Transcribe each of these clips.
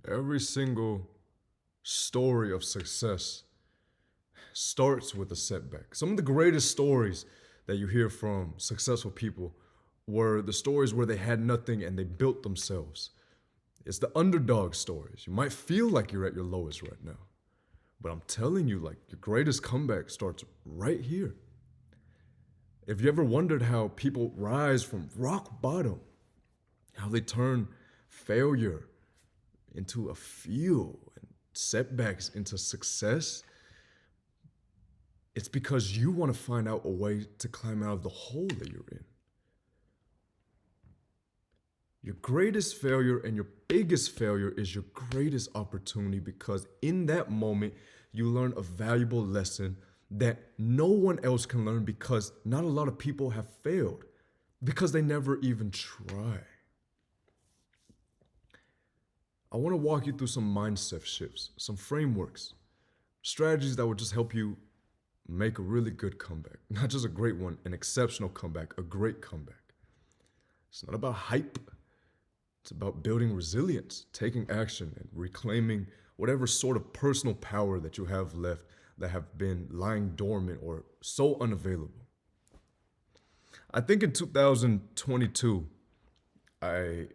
Every single story of success starts with a setback. Some of the greatest stories that you hear from successful people were the stories where they had nothing and they built themselves. It's the underdog stories. You might feel like you're at your lowest right now, but I'm telling you, like, your greatest comeback starts right here. If you ever wondered how people rise from rock bottom, how they turn failure into a fuel and setbacks into success, it's because you want to find out a way to climb out of the hole that you're in. Your greatest failure and your biggest failure is your greatest opportunity, because in that moment, you learn a valuable lesson that no one else can learn, because not a lot of people have failed because they never even try. I want to walk you through some mindset shifts, some frameworks, strategies that will just help you make a really good comeback. Not just a great one, an exceptional comeback, a great comeback. It's not about hype. It's about building resilience, taking action, and reclaiming whatever sort of personal power that you have left that have been lying dormant or so unavailable. I think in 2022, I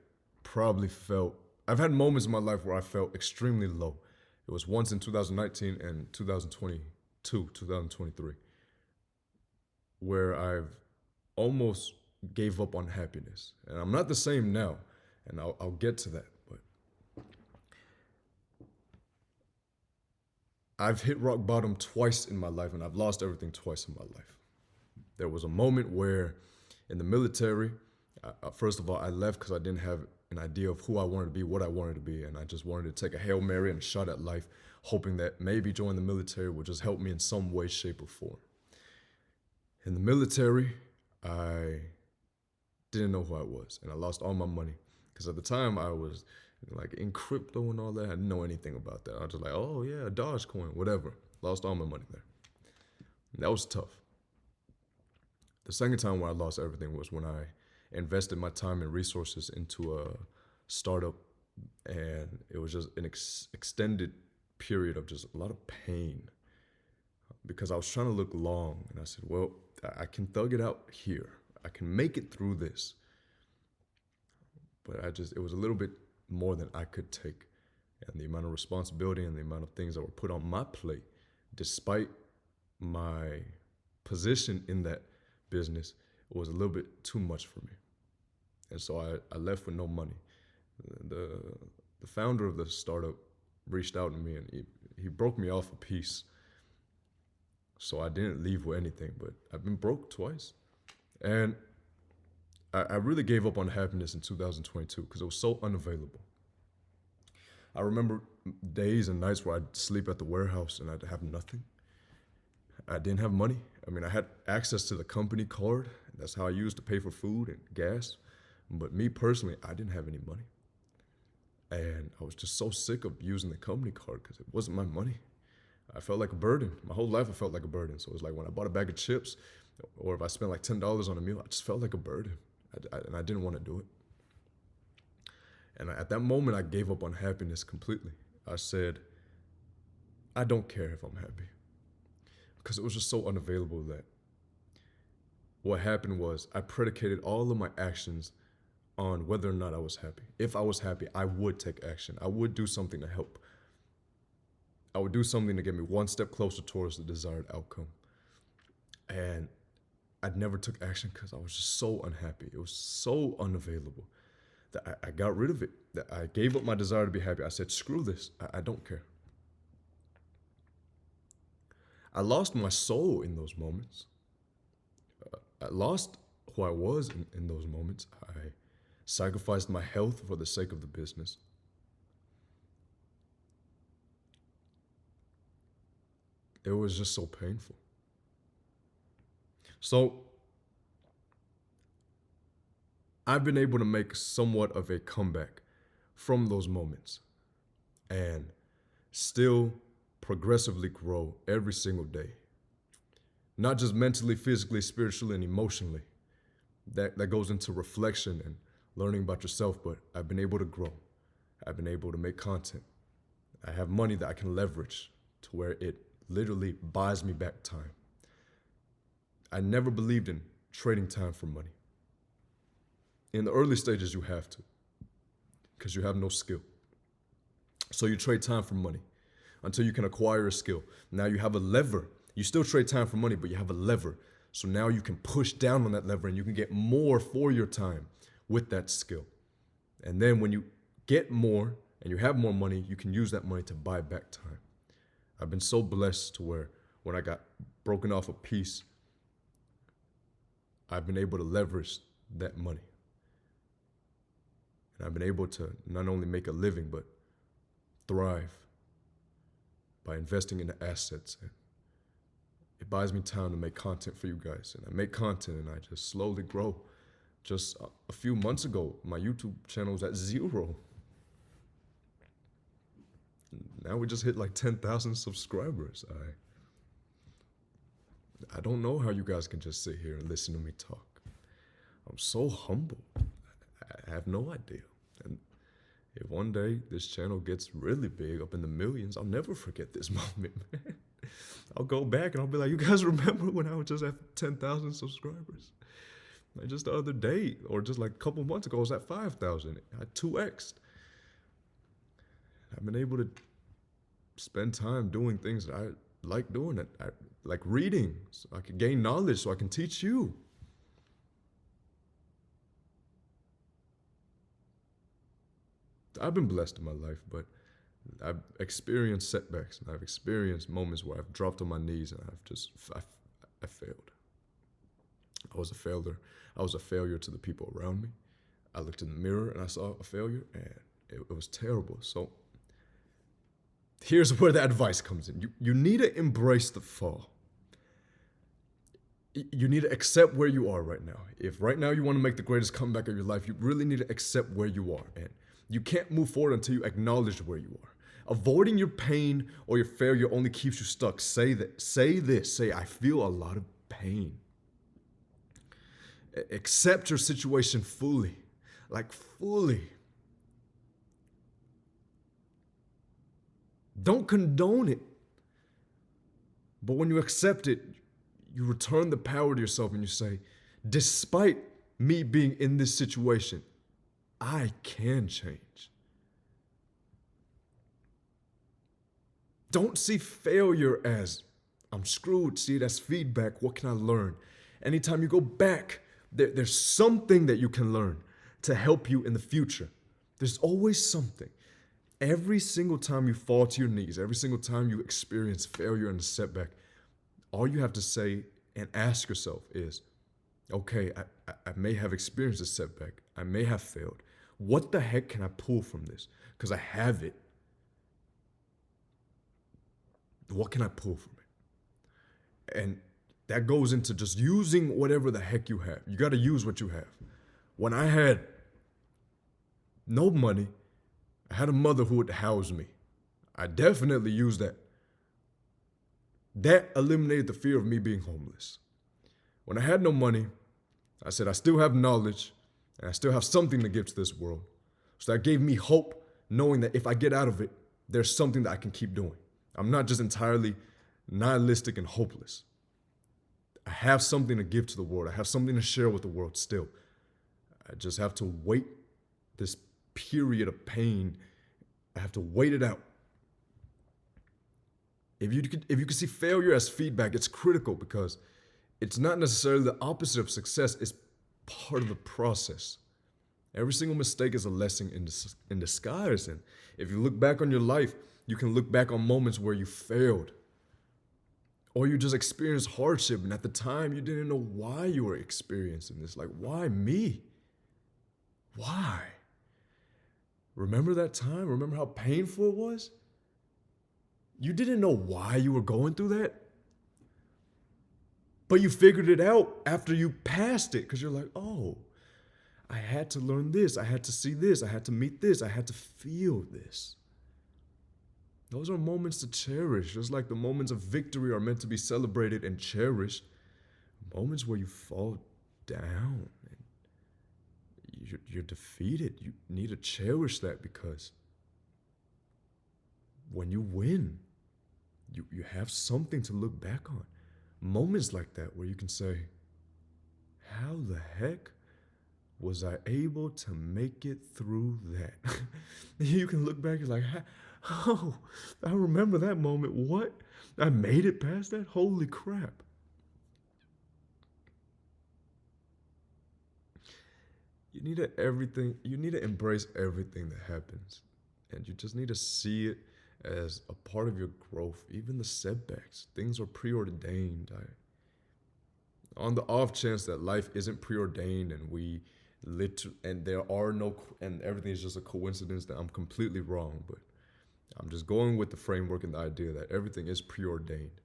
probably felt, I've had moments in my life where I felt extremely low. It was once in 2019 and 2023, where I've almost gave up on happiness. And I'm not the same now, and I'll get to that. But I've hit rock bottom twice in my life, and I've lost everything twice in my life. There was a moment where in the military, first of all, I left because I didn't have an idea of who I wanted to be, what I wanted to be, and I just wanted to take a Hail Mary and a shot at life, hoping that maybe joining the military would just help me in some way, shape, or form. In the military, I didn't know who I was, and I lost all my money, because at the time I was like in crypto and all that. I didn't know anything about that. I was just like, oh yeah, Dogecoin, whatever. Lost all my money there. And that was tough. The second time where I lost everything was when I invested my time and resources into a startup, and it was just an extended period of just a lot of pain, because I was trying to look long, and I said, well, I can thug it out here. I can make it through this. But it was a little bit more than I could take. And the amount of responsibility and the amount of things that were put on my plate, despite my position in that business, was a little bit too much for me. And so I left with no money. The founder of the startup reached out to me, and he broke me off a piece. So I didn't leave with anything, but I've been broke twice. And I really gave up on happiness in 2022 because it was so unavailable. I remember days and nights where I'd sleep at the warehouse and I'd have nothing. I didn't have money. I mean, I had access to the company card. That's how I used to pay for food and gas. But me personally, I didn't have any money. And I was just so sick of using the company card because it wasn't my money. I felt like a burden. My whole life I felt like a burden. So it was like when I bought a bag of chips, or if I spent like $10 on a meal, I just felt like a burden. And I didn't want to do it. And at that moment, I gave up on happiness completely. I said, I don't care if I'm happy. Because it was just so unavailable that what happened was I predicated all of my actions on whether or not I was happy. If I was happy, I would take action. I would do something to help. I would do something to get me one step closer towards the desired outcome. And I never took action because I was just so unhappy. It was so unavailable that I got rid of it. That I gave up my desire to be happy. I said, screw this. I don't care. I lost my soul in those moments. I lost who I was in those moments. I sacrificed my health for the sake of the business. It was just so painful. So I've been able to make somewhat of a comeback from those moments and still progressively grow every single day. Not just mentally, physically, spiritually, and emotionally. That goes into reflection and learning about yourself, but I've been able to grow. I've been able to make content. I have money that I can leverage to where it literally buys me back time. I never believed in trading time for money. In the early stages, you have to, because you have no skill. So you trade time for money until you can acquire a skill. Now you have a lever. You still trade time for money, but you have a lever. So now you can push down on that lever and you can get more for your time with that skill. And then when you get more and you have more money, you can use that money to buy back time. I've been so blessed to where when I got broken off a piece, I've been able to leverage that money. And I've been able to not only make a living, but thrive by investing in the assets. And it buys me time to make content for you guys. And I make content and I just slowly grow. Just a few months ago, my YouTube channel was at 0. Now we just hit like 10,000 subscribers. I don't know how you guys can just sit here and listen to me talk. I'm so humble. I have no idea. And if one day this channel gets really big, up in the millions, I'll never forget this moment, man. I'll go back and I'll be like, you guys remember when I was just at 10,000 subscribers? Like just the other day, or just like a couple months ago, I was at 5,000. I 2x'd. I've been able to spend time doing things that I like doing, that I like reading, so I can gain knowledge, so I can teach you. I've been blessed in my life, but I've experienced setbacks, and I've experienced moments where I've dropped on my knees and I failed. I was a failure. I was a failure to the people around me. I looked in the mirror and I saw a failure, and it was terrible. So here's where the advice comes in. You need to embrace the fall. You need to accept where you are right now. If right now you want to make the greatest comeback of your life, you really need to accept where you are. And you can't move forward until you acknowledge where you are. Avoiding your pain or your failure only keeps you stuck. Say this. Say, I feel a lot of pain. Accept your situation fully. Like fully. Don't condone it. But when you accept it, you return the power to yourself and you say, despite me being in this situation, I can change. Don't see failure as I'm screwed. See it as feedback. What can I learn? Anytime you go back, there's something that you can learn to help you in the future. There's always something. Every single time you fall to your knees, every single time you experience failure and a setback, all you have to say and ask yourself is, okay, I may have experienced a setback. I may have failed. What the heck can I pull from this? Because I have it. What can I pull from it? And that goes into just using whatever the heck you have. You got to use what you have. When I had no money, I had a mother who would house me. I definitely used that. That eliminated the fear of me being homeless. When I had no money, I said, I still have knowledge and I still have something to give to this world. So that gave me hope, knowing that if I get out of it, there's something that I can keep doing. I'm not just entirely nihilistic and hopeless. I have something to give to the world. I have something to share with the world still. I just have to wait this period of pain. I have to wait it out. If you can see failure as feedback, it's critical because it's not necessarily the opposite of success. It's part of the process. Every single mistake is a lesson in disguise. And if you look back on your life, you can look back on moments where you failed or you just experienced hardship. And at the time, you didn't know why you were experiencing this. Like, why me? Why? Remember that time? Remember how painful it was? You didn't know why you were going through that, but you figured it out after you passed it because you're like, oh, I had to learn this. I had to see this. I had to meet this. I had to feel this. Those are moments to cherish, just like the moments of victory are meant to be celebrated and cherished. Moments where you fall down and you're defeated. You need to cherish that because when you win, you have something to look back on. Moments like that where you can say, how the heck was I able to make it through that? You can look back and like, oh, I remember that moment. What? I made it past that? Holy crap. You need to embrace everything that happens. And you just need to see it as a part of your growth. Even the setbacks, things are preordained. On the off chance that life isn't preordained and and everything is just a coincidence, that I'm completely wrong. But I'm just going with the framework and the idea that everything is preordained.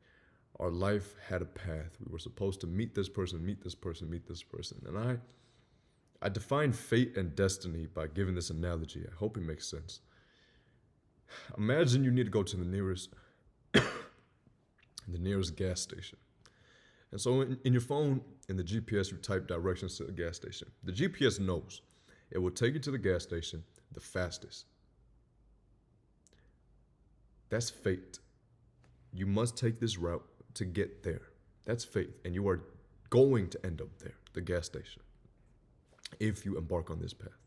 Our life had a path. We were supposed to meet this person, meet this person, meet this person. And I define fate and destiny by giving this analogy. I hope it makes sense. Imagine you need to go to the nearest gas station. And so in your phone, in the GPS, you type directions to the gas station. The GPS knows it will take you to the gas station the fastest. That's fate. You must take this route to get there. That's fate. And you are going to end up there, the gas station, if you embark on this path.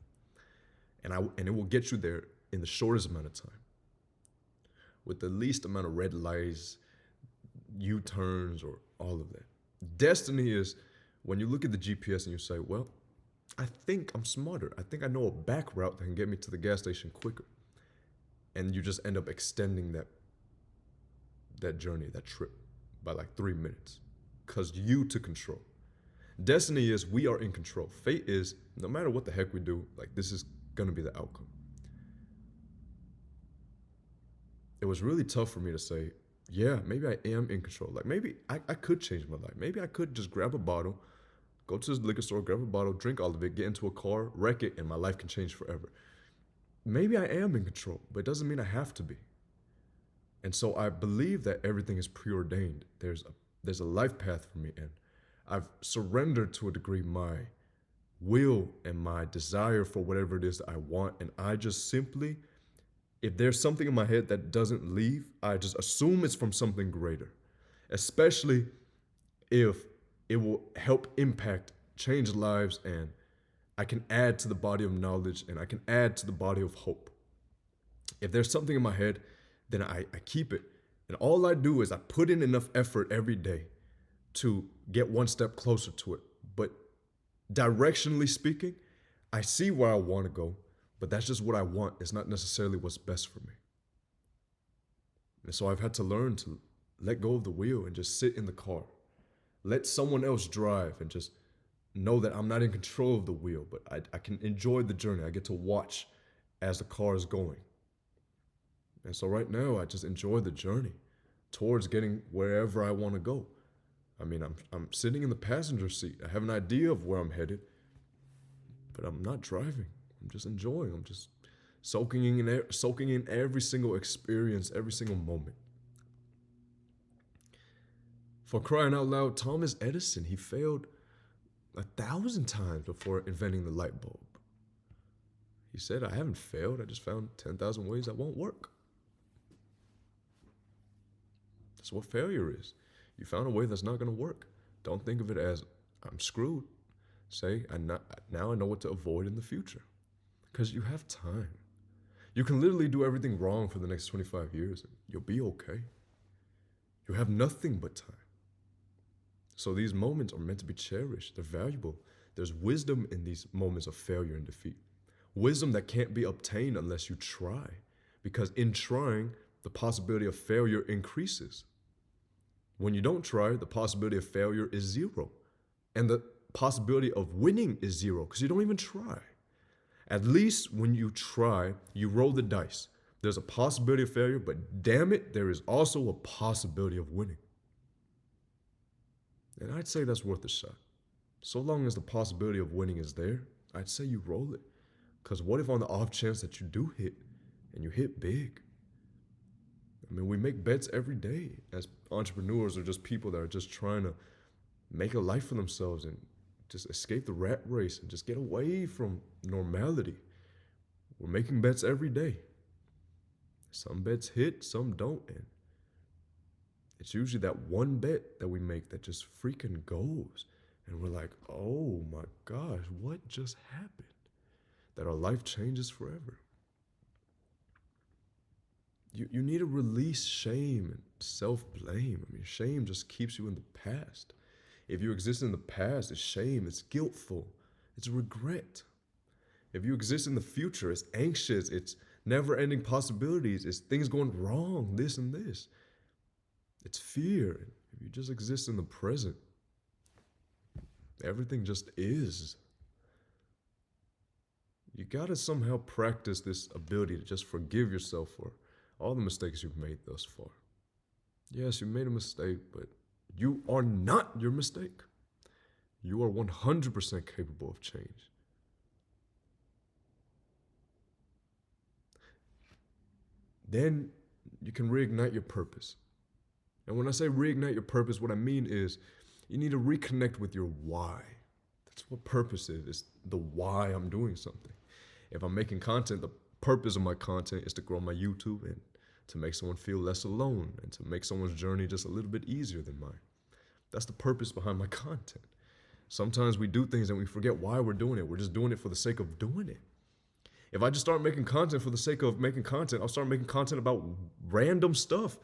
And it will get you there in the shortest amount of time, with the least amount of red lights, U-turns, or all of that. Destiny is when you look at the GPS and you say, well, I think I'm smarter. I think I know a back route that can get me to the gas station quicker. And you just end up extending that journey, that trip, by like 3 minutes, because you took control. Destiny is we are in control. Fate is no matter what the heck we do, like this is going to be the outcome. It was really tough for me to say, yeah, maybe I am in control. Like maybe I could change my life. Maybe I could just grab a bottle, go to the liquor store, grab a bottle, drink all of it, get into a car, wreck it, and my life can change forever. Maybe I am in control, but it doesn't mean I have to be. And so I believe that everything is preordained. There's a life path for me, and I've surrendered to a degree my will and my desire for whatever it is that I want, and I just simply, if there's something in my head that doesn't leave, I just assume it's from something greater, especially if it will help impact, change lives, and I can add to the body of knowledge and I can add to the body of hope. If there's something in my head, then I keep it. And all I do is I put in enough effort every day to get one step closer to it. But directionally speaking, I see where I want to go, but that's just what I want. It's not necessarily what's best for me. And so I've had to learn to let go of the wheel and just sit in the car. Let someone else drive and just know that I'm not in control of the wheel, but I can enjoy the journey. I get to watch as the car is going. And so right now, I just enjoy the journey towards getting wherever I want to go. I mean, I'm sitting in the passenger seat. I have an idea of where I'm headed, but I'm not driving. I'm just enjoying. I'm just soaking in every single experience, every single moment. For crying out loud, Thomas Edison, he failed 1,000 times before inventing the light bulb. He said, I haven't failed. I just found 10,000 ways that won't work. That's what failure is. You found a way that's not going to work. Don't think of it as, I'm screwed. Say, now I know what to avoid in the future. Because you have time. You can literally do everything wrong for the next 25 years and you'll be okay. You have nothing but time. So these moments are meant to be cherished. They're valuable. There's wisdom in these moments of failure and defeat. Wisdom that can't be obtained unless you try. Because in trying, the possibility of failure increases. When you don't try, the possibility of failure is zero. And the possibility of winning is zero because you don't even try. At least when you try, you roll the dice. There's a possibility of failure, but damn it, there is also a possibility of winning. And I'd say that's worth a shot. So long as the possibility of winning is there, I'd say you roll it. Because what if on the off chance that you do hit, and you hit big? I mean, we make bets every day as entrepreneurs or just people that are just trying to make a life for themselves and just escape the rat race and just get away from normality. We're making bets every day. Some bets hit, some don't. And it's usually that one bet that we make that just freaking goes. And we're like, oh my gosh, what just happened? That our life changes forever. You need to release shame and self-blame. I mean, shame just keeps you in the past. If you exist in the past, it's shame, it's guiltful, it's regret. If you exist in the future, it's anxious, it's never-ending possibilities, it's things going wrong, this and this. It's fear. If you just exist in the present, everything just is. You gotta somehow practice this ability to just forgive yourself for all the mistakes you've made thus far. Yes, you made a mistake, but you are not your mistake. You are 100% capable of change. Then you can reignite your purpose. And when I say reignite your purpose, what I mean is you need to reconnect with your why. That's what purpose is. It's the why I'm doing something. If I'm making content, the purpose of my content is to grow my YouTube and to make someone feel less alone and to make someone's journey just a little bit easier than mine. That's the purpose behind my content. Sometimes we do things and we forget why we're doing it. We're just doing it for the sake of doing it. If I just start making content for the sake of making content, I'll start making content about random stuff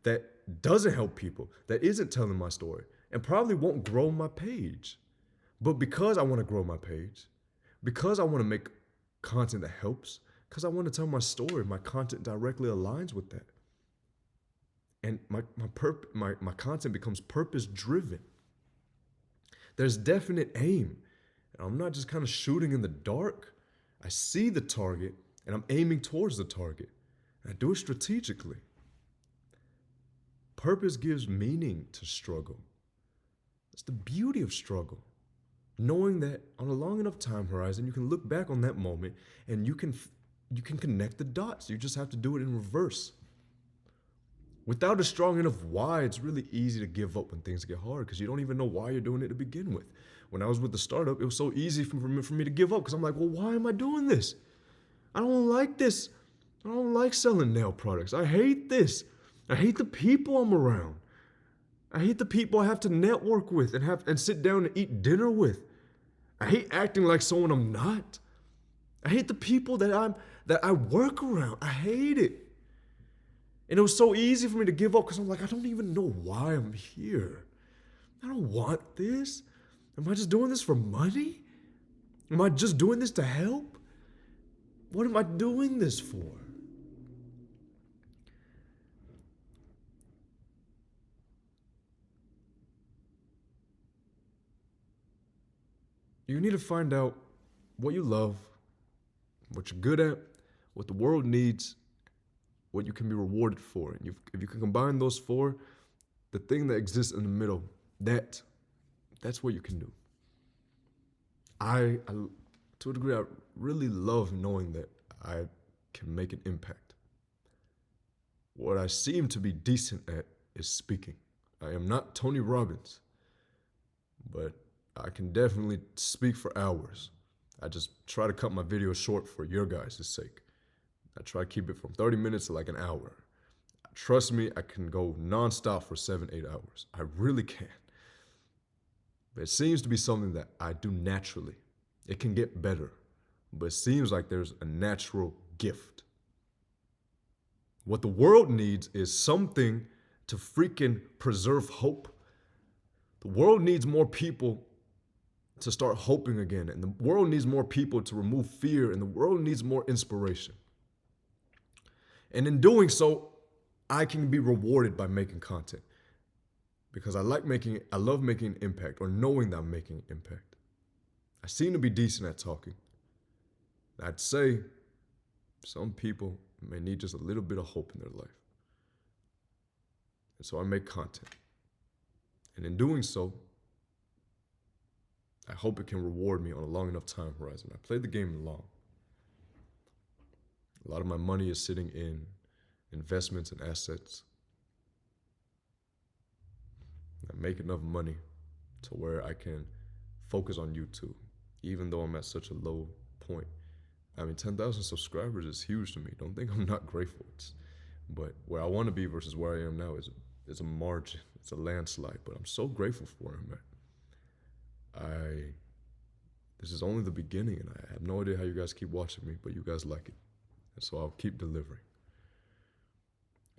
that doesn't help people, that isn't telling my story, and probably won't grow my page. But because I want to grow my page, because I want to make content that helps, because I want to tell my story, my content directly aligns with that. And my content becomes purpose-driven. There's definite aim. And I'm not just kind of shooting in the dark. I see the target, and I'm aiming towards the target. And I do it strategically. Purpose gives meaning to struggle. That's the beauty of struggle. Knowing that on a long enough time horizon, you can look back on that moment and you can connect the dots. You just have to do it in reverse. Without a strong enough why, it's really easy to give up when things get hard because you don't even know why you're doing it to begin with. When I was with the startup, it was so easy for me to give up because I'm like, well, why am I doing this? I don't like this. I don't like selling nail products. I hate this. I hate the people I'm around. I hate the people I have to network with and sit down and eat dinner with. I hate acting like someone I'm not. I hate the people that I work around. I hate it. And it was so easy for me to give up because I'm like, I don't even know why I'm here. I don't want this. Am I just doing this for money? Am I just doing this to help? What am I doing this for? You need to find out what you love, what you're good at, what the world needs, what you can be rewarded for. And if you can combine those four, the thing that exists in the middle, that's what you can do. I to a degree, I really love knowing that I can make an impact. What I seem to be decent at is speaking. I am not Tony Robbins, but I can definitely speak for hours. I just try to cut my videos short for your guys' sake. I try to keep it from 30 minutes to like an hour. Trust me, I can go nonstop for 7-8 hours. I really can. But it seems to be something that I do naturally. It can get better, but it seems like there's a natural gift. What the world needs is something to freaking preserve hope. The world needs more people to start hoping again, and the world needs more people to remove fear, and the world needs more inspiration. And in doing so, I can be rewarded by making content because I love making an impact or knowing that I'm making an impact. I seem to be decent at talking. I'd say some people may need just a little bit of hope in their life. And so I make content. And in doing so, I hope it can reward me on a long enough time horizon. I played the game long. A lot of my money is sitting in investments and assets. I make enough money to where I can focus on YouTube, even though I'm at such a low point. I mean, 10,000 subscribers is huge to me. Don't think I'm not grateful. But where I want to be versus where I am now is a margin. It's a landslide. But I'm so grateful for him, man. This is only the beginning, and I have no idea how you guys keep watching me, but you guys like it. And so I'll keep delivering.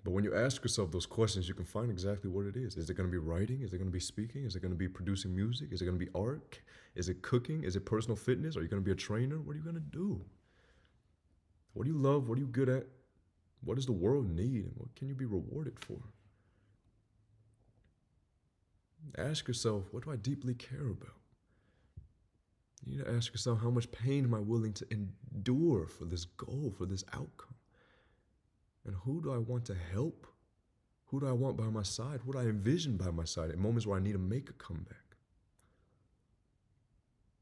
But when you ask yourself those questions, you can find exactly what it is. Is it going to be writing? Is it going to be speaking? Is it going to be producing music? Is it going to be art? Is it cooking? Is it personal fitness? Are you going to be a trainer? What are you going to do? What do you love? What are you good at? What does the world need? And what can you be rewarded for? Ask yourself, what do I deeply care about? You need to ask yourself, how much pain am I willing to endure for this goal, for this outcome? And who do I want to help? Who do I want by my side? Who do I envision by my side at moments where I need to make a comeback?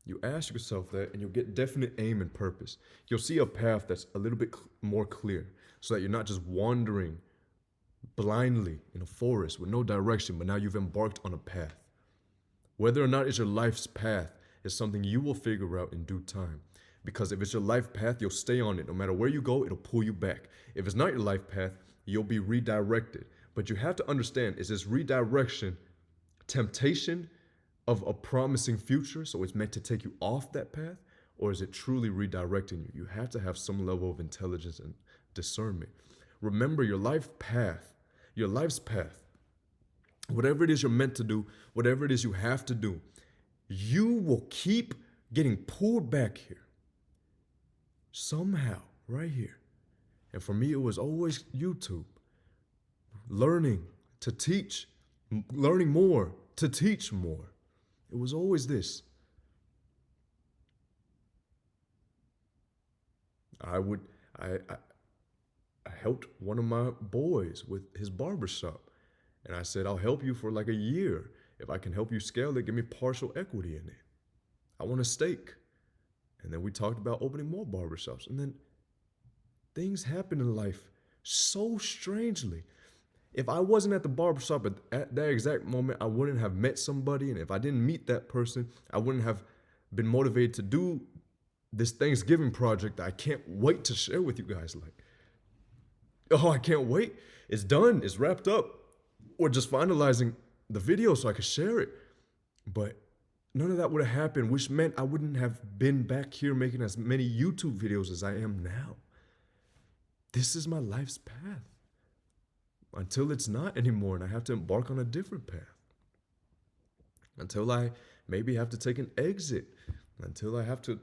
You ask yourself that and you'll get definite aim and purpose. You'll see a path that's a little bit more clear so that you're not just wandering blindly in a forest with no direction, but now you've embarked on a path. Whether or not it's your life's path is something you will figure out in due time. Because if it's your life path, you'll stay on it. No matter where you go, it'll pull you back. If it's not your life path, you'll be redirected. But you have to understand, is this redirection temptation of a promising future, so it's meant to take you off that path? Or is it truly redirecting you? You have to have some level of intelligence and discernment. Remember, your life's path, whatever it is you're meant to do, whatever it is you have to do, you will keep getting pulled back here. Somehow, right here. And for me, it was always YouTube. Learning to teach, learning more to teach more. It was always this. I helped one of my boys with his barbershop. And I said, I'll help you for like a year. If I can help you scale it, give me partial equity in it. I want a stake. And then we talked about opening more barbershops. And then things happen in life so strangely. If I wasn't at the barbershop at that exact moment, I wouldn't have met somebody. And if I didn't meet that person, I wouldn't have been motivated to do this Thanksgiving project that I can't wait to share with you guys. Like, oh, I can't wait. It's done. It's wrapped up. We're just finalizing the video so I could share it. But none of that would have happened, which meant I wouldn't have been back here making as many YouTube videos as I am now. This is my life's path. Until it's not anymore and I have to embark on a different path. Until I maybe have to take an exit. Until I have to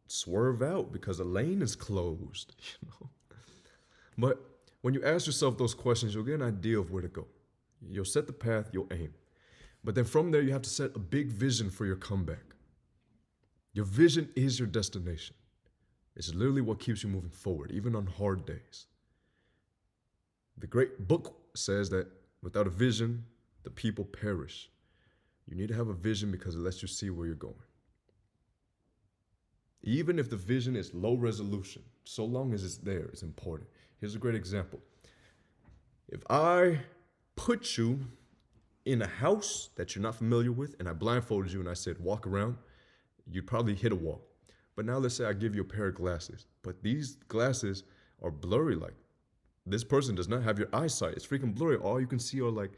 swerve out because a lane is closed, But when you ask yourself those questions, you'll get an idea of where to go. You'll set the path, you'll aim. But then from there, you have to set a big vision for your comeback. Your vision is your destination. It's literally what keeps you moving forward, even on hard days. The great book says that without a vision, the people perish. You need to have a vision because it lets you see where you're going. Even if the vision is low resolution, so long as it's there, it's important. Here's a great example. If I put you in a house that you're not familiar with and I blindfolded you and I said, walk around, you'd probably hit a wall. But now let's say I give you a pair of glasses, but these glasses are blurry. Like, this person does not have your eyesight. It's freaking blurry. All you can see are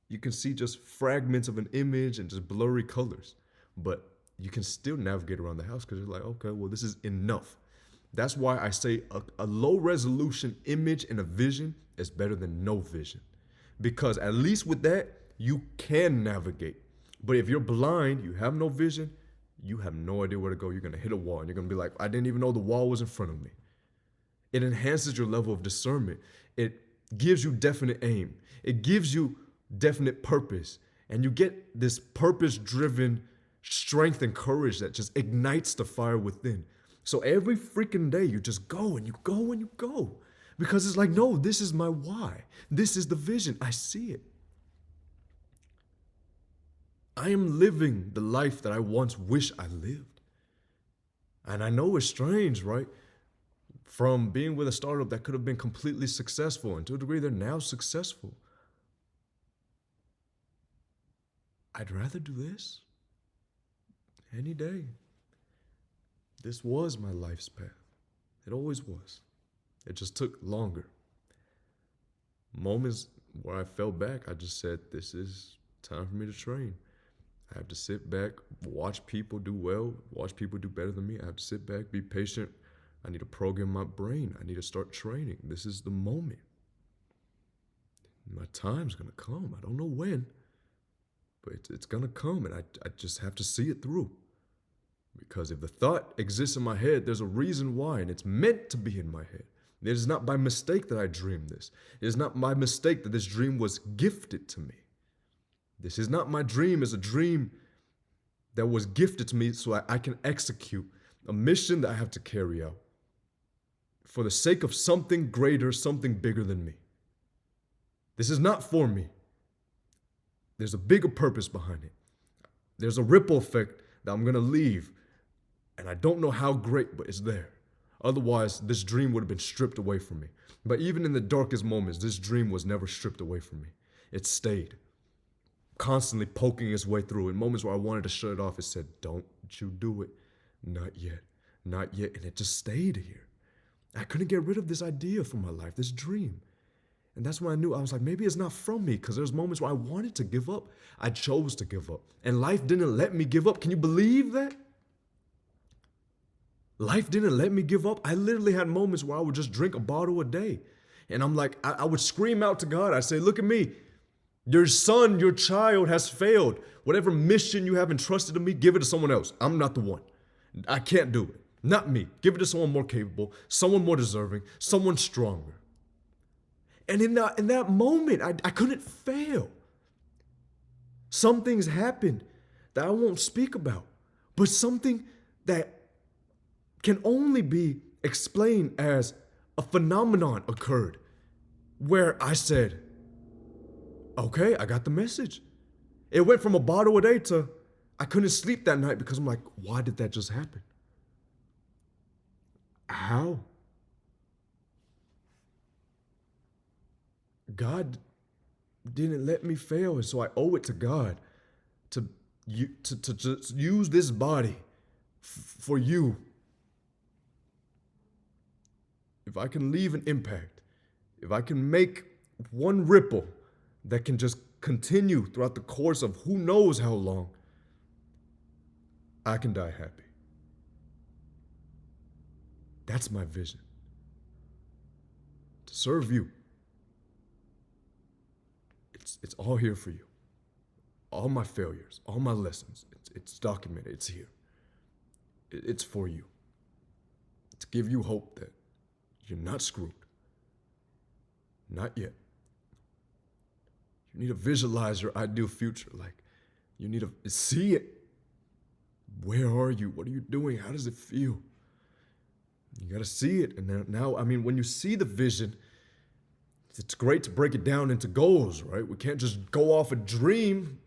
you can see just fragments of an image and just blurry colors. But you can still navigate around the house because you're like, okay, well, this is enough. That's why I say a low resolution image and a vision is better than no vision. Because at least with that, you can navigate. But if you're blind, you have no vision, you have no idea where to go. You're going to hit a wall and you're going to be like, I didn't even know the wall was in front of me. It enhances your level of discernment. It gives you definite aim. It gives you definite purpose. And you get this purpose-driven strength and courage that just ignites the fire within. So every freaking day you just go and you go and you go. Because it's like, no, this is my why. This is the vision. I see it. I am living the life that I once wished I lived. And I know it's strange, right? From being with a startup that could have been completely successful, and to a degree they're now successful. I'd rather do this any day. This was my life's path. It always was. It just took longer. moments where I fell back, I just said, this is time for me to train. I have to sit back, watch people do well, watch people do better than me. I have to sit back, be patient. I need to program my brain. I need to start training. This is the moment. My time's going to come. I don't know when, but it's going to come, and I just have to see it through. Because if the thought exists in my head, there's a reason why, and it's meant to be in my head. It is not by mistake that I dreamed this. It is not by mistake that this dream was gifted to me. This is not my dream. It's a dream that was gifted to me so I can execute a mission that I have to carry out for the sake of something greater, something bigger than me. This is not for me. There's a bigger purpose behind it. There's a ripple effect that I'm going to leave, and I don't know how great, but it's there. Otherwise, this dream would have been stripped away from me. But even in the darkest moments, this dream was never stripped away from me. It stayed, constantly poking its way through. In moments where I wanted to shut it off, it said, don't you do it. Not yet. Not yet. And it just stayed here. I couldn't get rid of this idea from my life, this dream. And that's when I knew, I was like, maybe it's not from me, because there's moments where I wanted to give up. I chose to give up. And life didn't let me give up. Can you believe that? Life didn't let me give up. I literally had moments where I would just drink a bottle a day. And I'm like, I would scream out to God. I say, look at me. Your son, your child has failed. Whatever mission you have entrusted to me, give it to someone else. I'm not the one. I can't do it. Not me. Give it to someone more capable, someone more deserving, someone stronger. And in that moment, I couldn't fail. Some things happened that I won't speak about, but something that can only be explained as a phenomenon occurred where I said, okay, I got the message. It went from a bottle a day to I couldn't sleep that night because I'm like, why did that just happen? How? God didn't let me fail, and so I owe it to God to just use this body for you. If I can leave an impact, if I can make one ripple that can just continue throughout the course of who knows how long, I can die happy. That's my vision. To serve you. It's all here for you. All my failures, all my lessons, it's documented, it's here. It's for you. To give you hope that you're not screwed. Not yet. You need to visualize your ideal future. Like, you need to see it. Where are you? What are you doing? How does it feel? You got to see it. And now, when you see the vision, it's great to break it down into goals, right? We can't just go off a dream.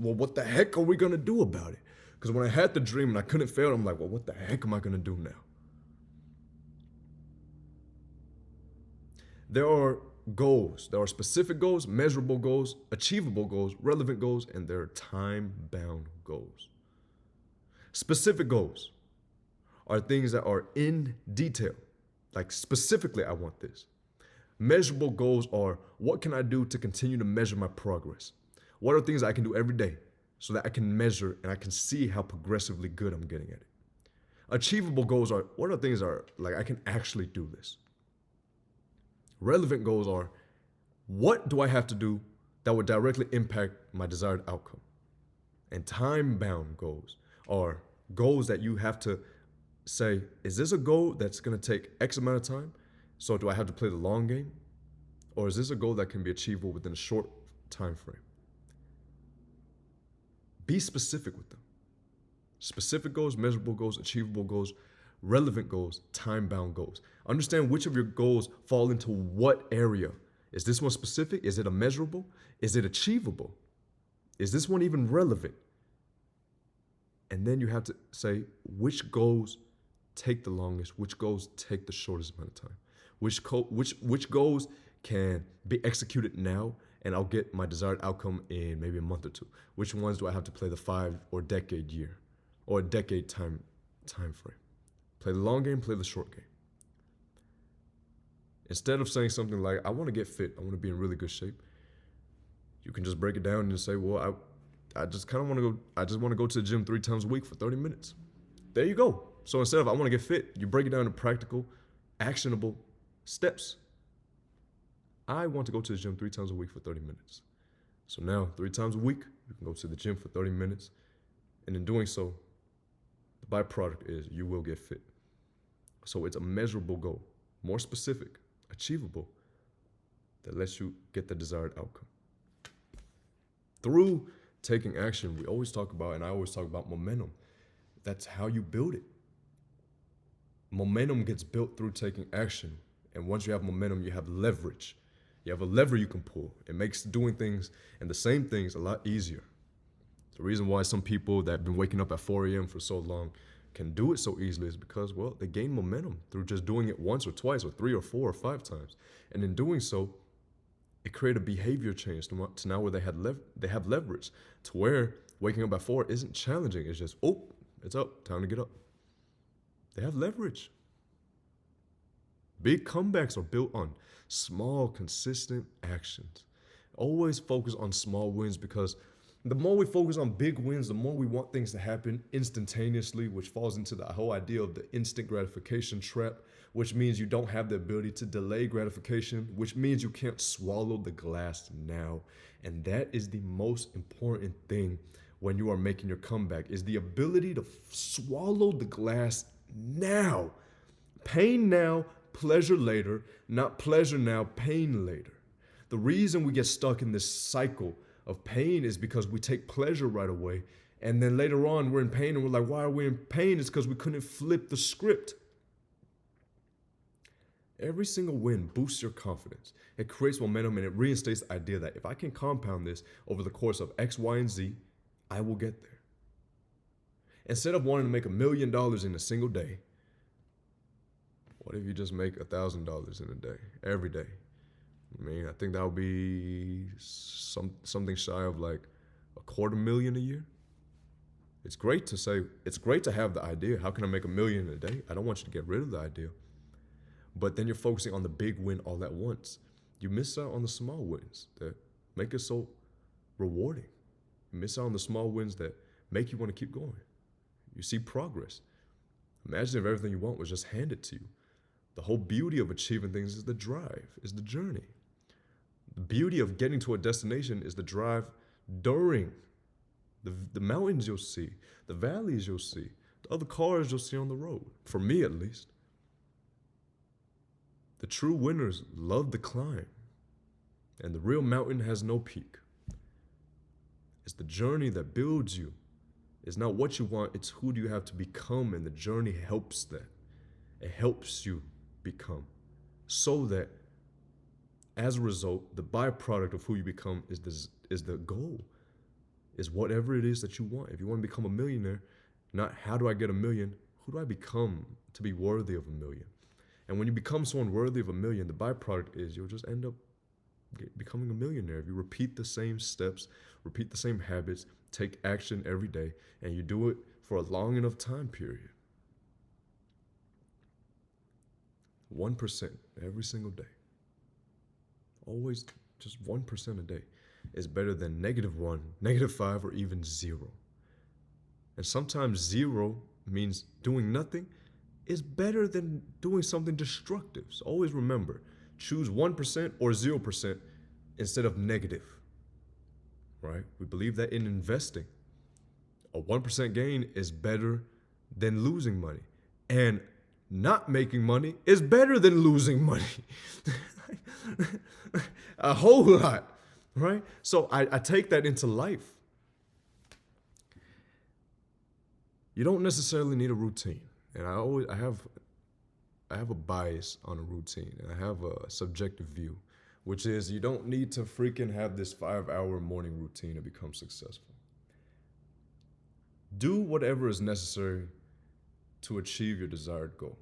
Well, what the heck are we going to do about it? Because when I had the dream and I couldn't fail, I'm like, well, what the heck am I going to do now? There are goals. There are specific goals, measurable goals, achievable goals, relevant goals, and there are time-bound goals. Specific goals are things that are in detail. Like, specifically, I want this. Measurable goals are, what can I do to continue to measure my progress? What are things I can do every day so that I can measure and I can see how progressively good I'm getting at it? Achievable goals are, what are things that are like, I can actually do this? Relevant goals are, what do I have to do that would directly impact my desired outcome? And time-bound goals are goals that you have to say, is this a goal that's going to take X amount of time? So do I have to play the long game? Or is this a goal that can be achievable within a short time frame? Be specific with them. Specific goals, measurable goals, achievable goals, relevant goals, time-bound goals. Understand which of your goals fall into what area. Is this one specific? Is it a measurable? Is it achievable? Is this one even relevant? And then you have to say which goals take the longest, which goals take the shortest amount of time. Which goals can be executed now and I'll get my desired outcome in maybe a month or two? Which ones do I have to play the 5 or decade year or a decade time frame? Play the long game, play the short game. Instead of saying something like, I want to get fit, I want to be in really good shape, you can just break it down and just say, well, I just kind of want to go, I just want to go to the gym 3 times a week for 30 minutes. There you go. So instead of I want to get fit, you break it down to practical, actionable steps. I want to go to the gym 3 times a week for 30 minutes. So now 3 times a week, you can go to the gym for 30 minutes. And in doing so, the byproduct is you will get fit. So it's a measurable goal, more specific, achievable, that lets you get the desired outcome. Through taking action, we always talk about, and I always talk about momentum. That's how you build it. Momentum gets built through taking action. And once you have momentum, you have leverage. You have a lever you can pull. It makes doing things and the same things a lot easier. The reason why some people that have been waking up at 4 a.m. for so long can do it so easily is because, well, they gain momentum through just doing it once or twice or 3 or 4 or 5 times. And in doing so, it created a behavior change to now where they have leverage, to where waking up at 4 isn't challenging. It's just, oh, it's up, time to get up. They have leverage. Big comebacks are built on small, consistent actions. Always focus on small wins, because the more we focus on big wins, the more we want things to happen instantaneously, which falls into the whole idea of the instant gratification trap, which means you don't have the ability to delay gratification, which means you can't swallow the glass now. And that is the most important thing when you are making your comeback, is the ability to swallow the glass now. Pain now, pleasure later, not pleasure now, pain later. The reason we get stuck in this cycle of pain is because we take pleasure right away, and then later on we're in pain and we're like, why are we in pain? It's because we couldn't flip the script. Every single win boosts your confidence. It creates momentum, and it reinstates the idea that if I can compound this over the course of X, Y, and Z, I will get there. Instead of wanting to make $1 million in a single day, what if you just make $1,000 in a day, every day? I mean, I think that would be something shy of like $250,000 a year. It's great to have the idea. How can I make $1 million in a day? I don't want you to get rid of the idea. But then you're focusing on the big win all at once. You miss out on the small wins that make it so rewarding. You miss out on the small wins that make you want to keep going. You see progress. Imagine if everything you want was just handed to you. The whole beauty of achieving things is the drive, is the journey. The beauty of getting to a destination is the drive during. The mountains you'll see, the valleys you'll see, the other cars you'll see on the road, for me at least. The true winners love the climb, and the real mountain has no peak. It's the journey that builds you. It's not what you want, it's who do you have to become, and the journey helps that. It helps you become, so that as a result, the byproduct of who you become is the goal, is whatever it is that you want. If you want to become a millionaire, not how do I get $1 million, who do I become to be worthy of $1 million? And when you become someone worthy of $1 million, the byproduct is you'll just end up becoming a millionaire. If you repeat the same steps, repeat the same habits, take action every day, and you do it for a long enough time period. 1% every single day. Always just 1% a day is better than -1, -5, or even 0. And sometimes 0 means doing nothing is better than doing something destructive. So always remember, choose 1% or 0% instead of negative, right? We believe that in investing, a 1% gain is better than losing money. And not making money is better than losing money. A whole lot, right? So I take that into life. You don't necessarily need a routine. And I have a bias on a routine, and I have a subjective view, which is you don't need to freaking have this 5-hour morning routine to become successful. Do whatever is necessary to achieve your desired goal.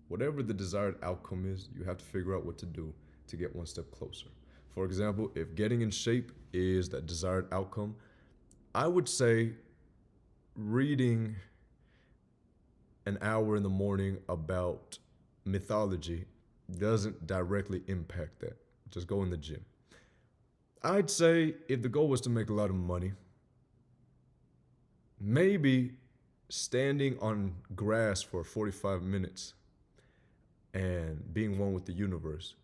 Whatever the desired outcome is, you have to figure out what to do to get one step closer. For example, if getting in shape is that desired outcome, I would say reading an hour in the morning about mythology doesn't directly impact that. Just go in the gym. I'd say if the goal was to make a lot of money, maybe standing on grass for 45 minutes and being one with the universe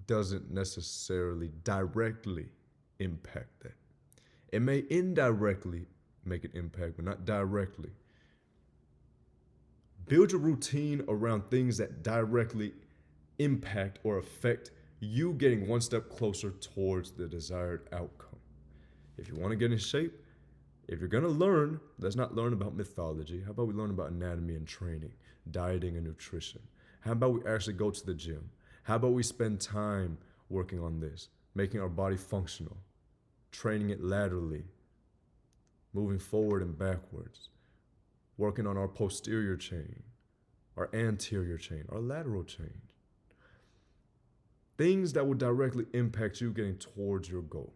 doesn't necessarily directly impact that. It may indirectly make an impact, but not directly. Build your routine around things that directly impact or affect you getting one step closer towards the desired outcome. If you want to get in shape, if you're going to learn, let's not learn about mythology. How about we learn about anatomy and training, dieting and nutrition? How about we actually go to the gym? How about we spend time working on this, making our body functional, training it laterally, moving forward and backwards, working on our posterior chain, our anterior chain, our lateral chain. Things that will directly impact you getting towards your goal.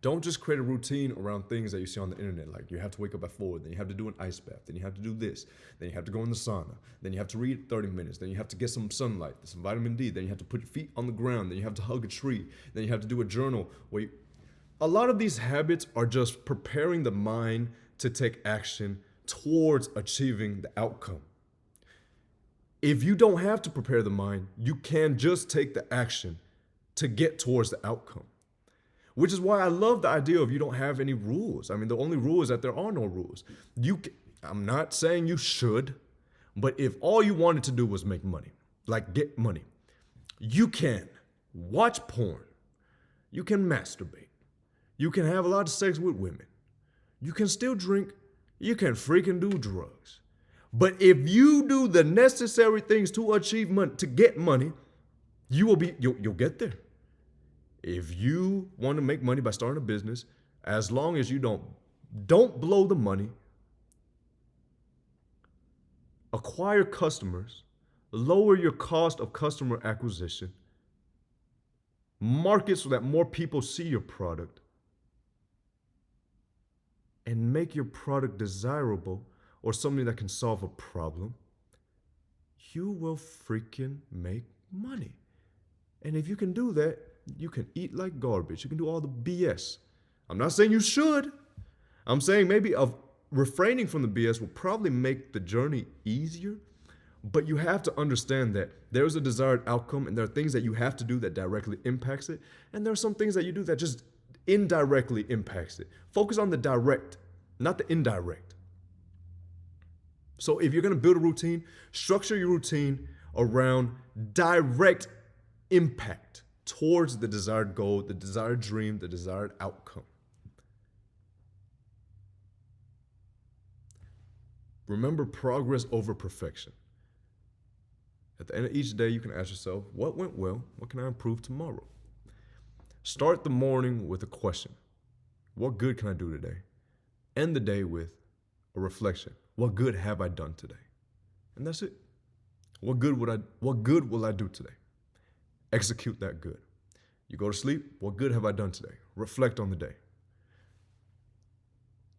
Don't just create a routine around things that you see on the internet, like you have to wake up at 4, then you have to do an ice bath, then you have to do this, then you have to go in the sauna, then you have to read 30 minutes, then you have to get some sunlight, some vitamin D, then you have to put your feet on the ground, then you have to hug a tree, then you have to do a journal. A lot of these habits are just preparing the mind to take action towards achieving the outcome. If you don't have to prepare the mind, you can just take the action to get towards the outcome. Which is why I love the idea of you don't have any rules. I mean, the only rule is that there are no rules. I'm not saying you should, but if all you wanted to do was make money, like get money, you can watch porn, you can masturbate, you can have a lot of sex with women, you can still drink, you can freaking do drugs. But if you do the necessary things to achieve money, to get money, you'll get there. If you want to make money by starting a business, as long as you don't blow the money, acquire customers, lower your cost of customer acquisition, market so that more people see your product, and make your product desirable or something that can solve a problem, you will freaking make money. And if you can do that, you can eat like garbage. You can do all the BS. I'm not saying you should. I'm saying maybe refraining from the BS will probably make the journey easier. But you have to understand that there's a desired outcome and there are things that you have to do that directly impacts it. And there are some things that you do that just indirectly impacts it. Focus on the direct, not the indirect. So if you're going to build a routine, structure your routine around direct impact towards the desired goal, the desired dream, the desired outcome. Remember progress over perfection. At the end of each day, you can ask yourself, what went well? What can I improve tomorrow? Start the morning with a question. What good can I do today? End the day with a reflection. What good have I done today? And that's it. What good will I do today? Execute that good. You go to sleep, what good have I done today? Reflect on the day.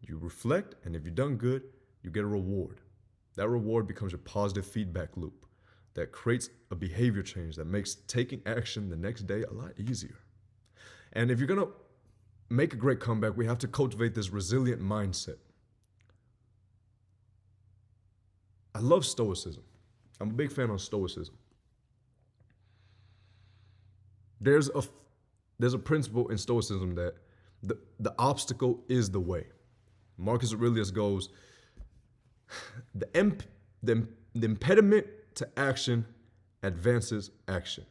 You reflect, and if you've done good, you get a reward. That reward becomes your positive feedback loop that creates a behavior change that makes taking action the next day a lot easier. And if you're going to make a great comeback, we have to cultivate this resilient mindset. I love Stoicism. I'm a big fan of Stoicism. There's a principle in Stoicism that the obstacle is the way. Marcus Aurelius goes, the impediment to action advances action.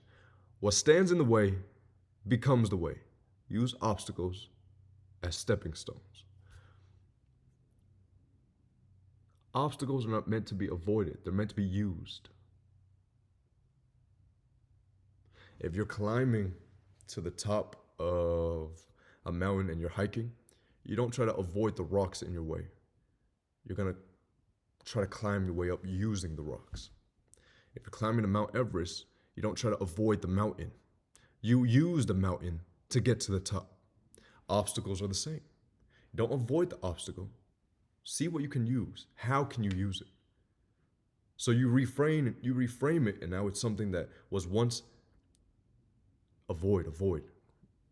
What stands in the way becomes the way. Use obstacles as stepping stones. Obstacles are not meant to be avoided. They're meant to be used. If you're climbing to the top of a mountain and you're hiking, you don't try to avoid the rocks in your way. You're going to try to climb your way up using the rocks. If you're climbing to Mount Everest, you don't try to avoid the mountain. You use the mountain to get to the top. Obstacles are the same. Don't avoid the obstacle. See what you can use. How can you use it? So you reframe it, and now it's something that was once avoid,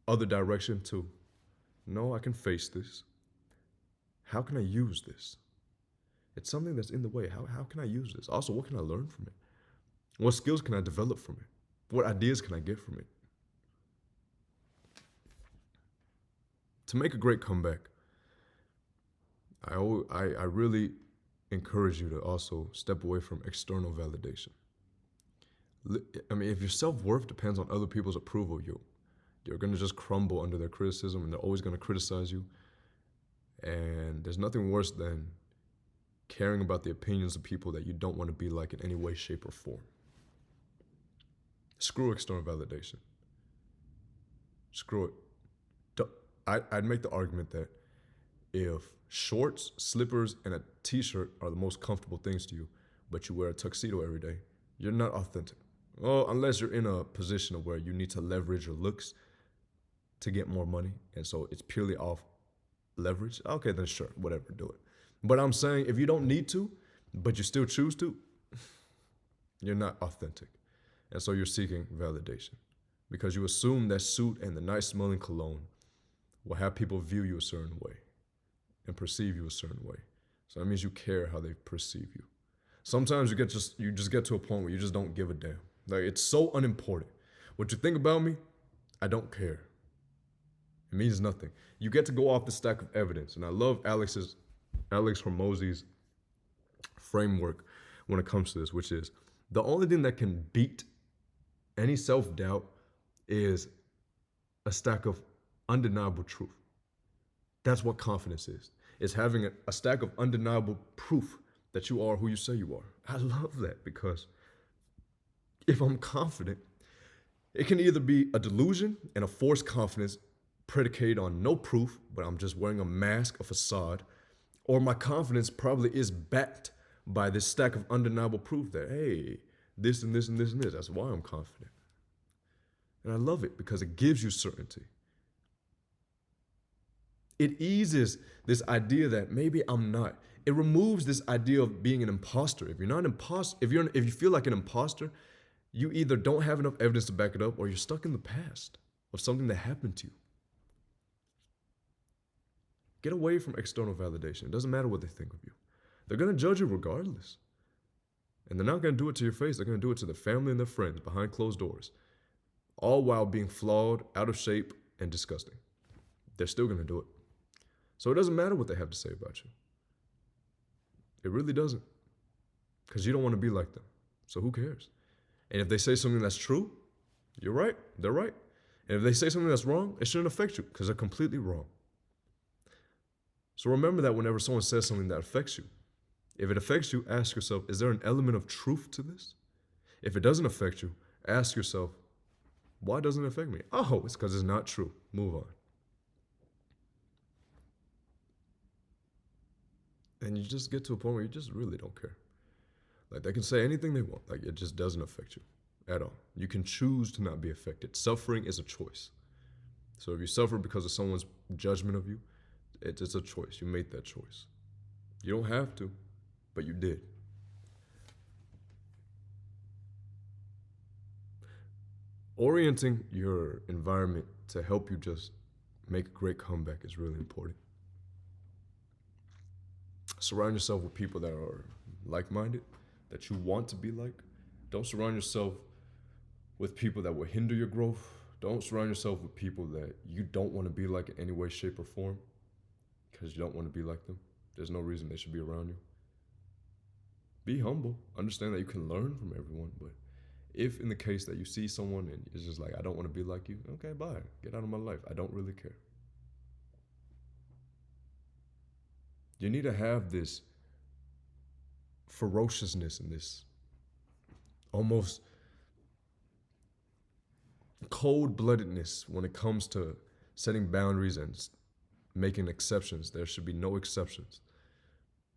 other direction to, no, I can face this. How can I use this? It's something that's in the way. How can I use this? Also, what can I learn from it? What skills can I develop from it? What ideas can I get from it? To make a great comeback, I really encourage you to also step away from external validation. I mean, if your self-worth depends on other people's approval, you're going to just crumble under their criticism, and they're always going to criticize you. And there's nothing worse than caring about the opinions of people that you don't want to be like in any way, shape, or form. Screw external validation. Screw it. I'd make the argument that if shorts, slippers, and a t-shirt are the most comfortable things to you, but you wear a tuxedo every day, you're not authentic. Well, unless you're in a position where you need to leverage your looks to get more money, and so it's purely off leverage, okay, then sure, whatever, do it. But I'm saying if you don't need to, but you still choose to, you're not authentic. And so you're seeking validation because you assume that suit and the nice smelling cologne will have people view you a certain way and perceive you a certain way. So that means you care how they perceive you. Sometimes you just get to a point where you just don't give a damn. Like, it's so unimportant. What you think about me, I don't care. It means nothing. You get to go off the stack of evidence. And I love Alex Hormozy's framework when it comes to this, which is the only thing that can beat any self-doubt is a stack of undeniable truth. That's what confidence is. It's having a stack of undeniable proof that you are who you say you are. I love that because if I'm confident, it can either be a delusion and a forced confidence predicated on no proof, but I'm just wearing a mask, a facade, or my confidence probably is backed by this stack of undeniable proof that, hey, this and this and this and this. That's why I'm confident. And I love it because it gives you certainty. It eases this idea that maybe I'm not. It removes this idea of being an imposter. If you're not an imposter, if you feel like an imposter, you either don't have enough evidence to back it up or you're stuck in the past of something that happened to you. Get away from external validation. It doesn't matter what they think of you. They're going to judge you regardless. And they're not going to do it to your face. They're going to do it to their family and their friends behind closed doors, all while being flawed, out of shape, and disgusting. They're still going to do it. So it doesn't matter what they have to say about you. It really doesn't. Because you don't want to be like them. So who cares? And if they say something that's true, you're right. They're right. And if they say something that's wrong, it shouldn't affect you because they're completely wrong. So remember that whenever someone says something that affects you, if it affects you, ask yourself, is there an element of truth to this? If it doesn't affect you, ask yourself, why doesn't it affect me? Oh, it's because it's not true. Move on. And you just get to a point where you just really don't care. Like, they can say anything they want. Like, it just doesn't affect you at all. You can choose to not be affected. Suffering is a choice. So if you suffer because of someone's judgment of you, it's a choice. You made that choice. You don't have to, but you did. Orienting your environment to help you just make a great comeback is really important. Surround yourself with people that are like-minded, that you want to be like. Don't surround yourself with people that will hinder your growth. Don't surround yourself with people that you don't want to be like in any way, shape, or form because you don't want to be like them. There's no reason they should be around you. Be humble. Understand that you can learn from everyone, but if in the case that you see someone and it's just like, I don't want to be like you, okay, bye. Get out of my life. I don't really care. You need to have this ferociousness and this almost cold-bloodedness when it comes to setting boundaries and making exceptions. There should be no exceptions.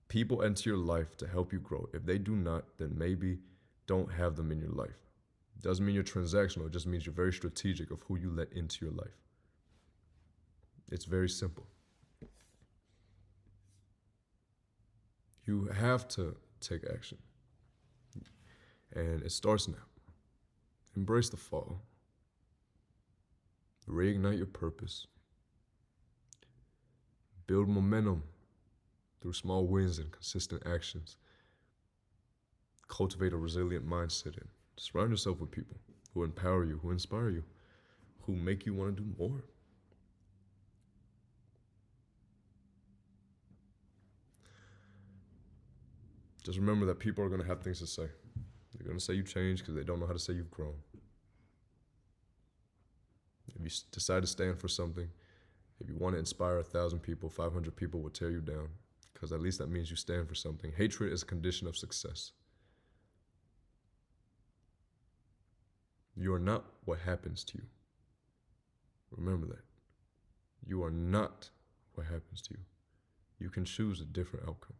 People enter your life to help you grow. If they do not, then maybe don't have them in your life. Doesn't mean you're transactional. It just means you're very strategic of who you let into your life. It's very simple. You have to take action. And it starts now. Embrace the fall. Reignite your purpose. Build momentum through small wins and consistent actions. Cultivate a resilient mindset and surround yourself with people who empower you, who inspire you, who make you want to do more. Just remember that people are going to have things to say. They're going to say you changed because they don't know how to say you've grown. If you decide to stand for something, if you want to inspire 1,000 people, 500 people will tear you down, because at least that means you stand for something. Hatred is a condition of success. You are not what happens to you. Remember that. You are not what happens to you. You can choose a different outcome.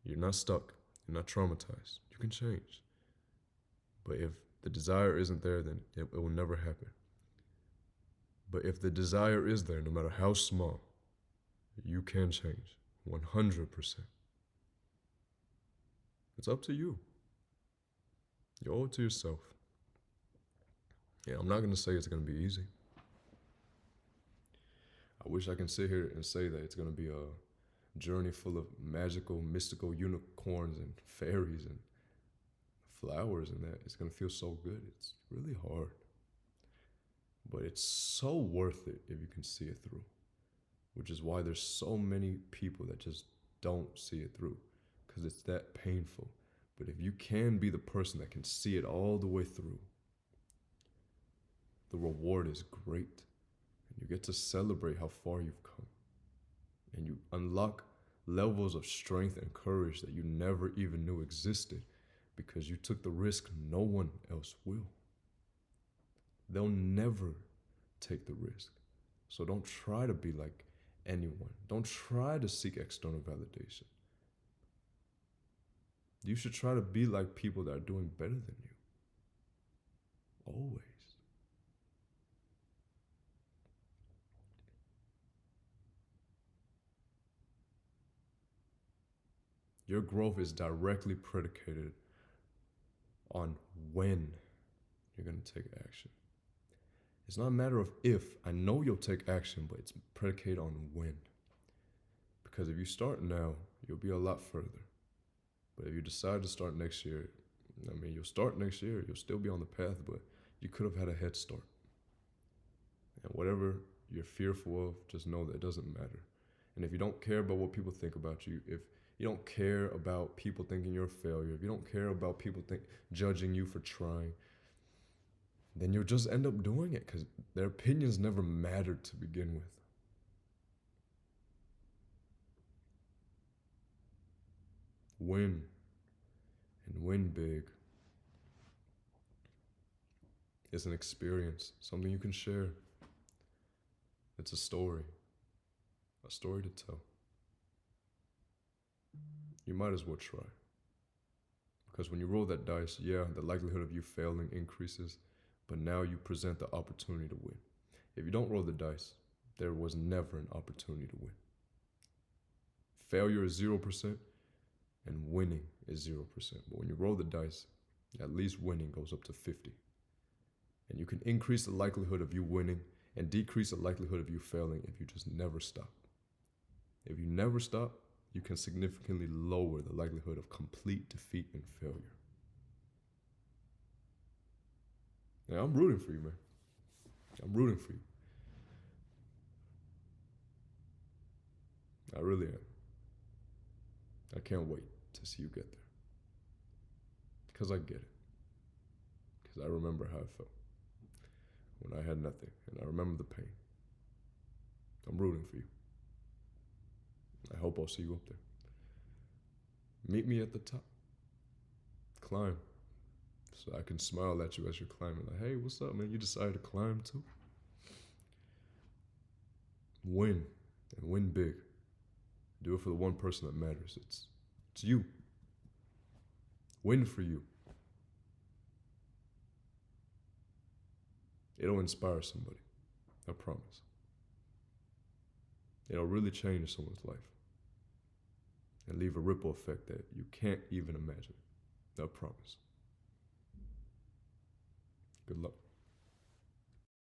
You're not stuck. You're not traumatized. You can change. But if the desire isn't there, then it will never happen. But if the desire is there, no matter how small, you can change 100%. It's up to you. You owe it to yourself. Yeah, I'm not going to say it's going to be easy. I wish I can sit here and say that it's going to be a journey full of magical, mystical unicorns and fairies and flowers, and that it's going to feel so good. It's really hard. But it's so worth it if you can see it through, which is why there's so many people that just don't see it through, because it's that painful. But if you can be the person that can see it all the way through, the reward is great. And you get to celebrate how far you've come. And you unlock levels of strength and courage that you never even knew existed, because you took the risk no one else will. They'll never take the risk. So don't try to be like anyone. Don't try to seek external validation. You should try to be like people that are doing better than you. Always. Your growth is directly predicated on when you're going to take action. It's not a matter of if. I know you'll take action, but it's predicated on when. Because if you start now, you'll be a lot further. But if you decide to start next year, you'll start next year, you'll still be on the path, but you could have had a head start. And whatever you're fearful of, just know that it doesn't matter. And if you don't care about what people think about you, if you don't care about people thinking you're a failure, if you don't care about people judging you for trying, then you'll just end up doing it, because their opinions never mattered to begin with. Win, and win big. It's an experience, something you can share. It's a story to tell. You might as well try. Because when you roll that dice, yeah, the likelihood of you failing increases, but now you present the opportunity to win. If you don't roll the dice, there was never an opportunity to win. Failure is 0%, and winning is 0%. But when you roll the dice, at least winning goes up to 50. And you can increase the likelihood of you winning and decrease the likelihood of you failing if you just never stop. If you never stop, you can significantly lower the likelihood of complete defeat and failure. Yeah, I'm rooting for you, man. I'm rooting for you. I really am. I can't wait to see you get there. Because I get it. Because I remember how I felt when I had nothing, and I remember the pain. I'm rooting for you. I hope I'll see you up there. Meet me at the top. Climb. So I can smile at you as you're climbing. Like, hey, what's up, man? You decided to climb too? Win, and win big. Do it for the one person that matters. It's you. Win for you. It'll inspire somebody. I promise. It'll really change someone's life and leave a ripple effect that you can't even imagine. I promise. Good luck.